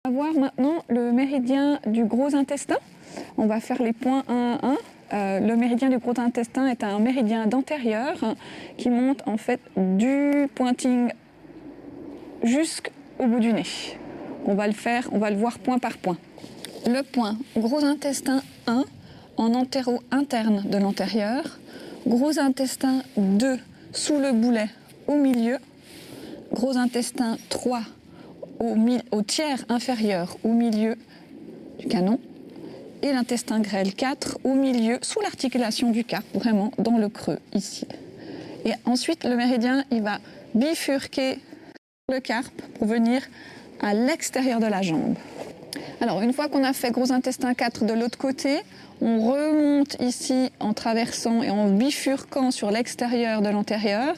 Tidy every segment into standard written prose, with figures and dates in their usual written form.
On va voir maintenant le méridien du gros intestin. On va faire les points 1 à 1. Le méridien du gros intestin est un méridien d'antérieur qui monte en fait du pointing jusqu'au bout du nez. On va le voir point par point. Le point gros intestin 1 en entéro interne de l'antérieur, gros intestin 2 sous le boulet au milieu, gros intestin 3 au tiers inférieur au milieu du canon et l'intestin grêle 4 au milieu sous l'articulation du carpe, vraiment dans le creux ici. Et ensuite le méridien il va bifurquer le carpe pour venir à l'extérieur de la jambe. Alors une fois qu'on a fait gros intestin 4 de l'autre côté, on remonte ici en traversant et en bifurquant sur l'extérieur de l'antérieur.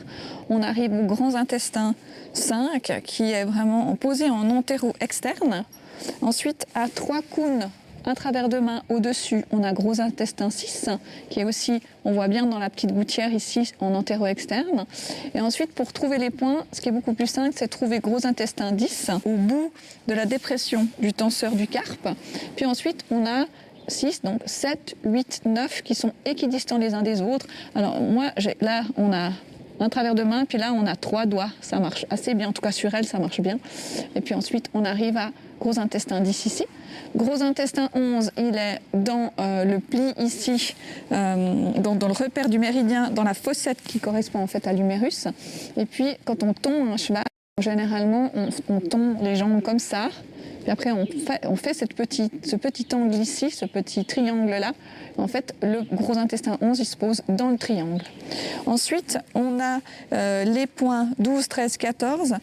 On arrive au grand intestin 5 qui est vraiment posé en antéro-externe. Ensuite à 3 cônes, un travers de main au-dessus, on a gros intestin 6 qui est aussi, on voit bien dans la petite gouttière ici en antéro-externe. Et ensuite pour trouver les points, ce qui est beaucoup plus simple, c'est trouver gros intestin 10 au bout de la dépression du tenseur du carpe. Puis ensuite on a 6, donc 7, 8, 9 qui sont équidistants les uns des autres. Alors moi, là on a un travers de main, puis là on a 3 doigts, ça marche assez bien, en tout cas sur elle ça marche bien. Et puis ensuite on arrive à gros intestin 10 ici. Gros intestin 11, il est dans le pli ici, dans le repère du méridien, dans la fossette qui correspond en fait à l'humérus. Et puis quand on tombe un cheval, généralement on tombe les jambes comme ça. Puis après, on fait ce petit angle ici, ce petit triangle-là. En fait, le gros intestin 11, il se pose dans le triangle. Ensuite, on a les points 12, 13, 14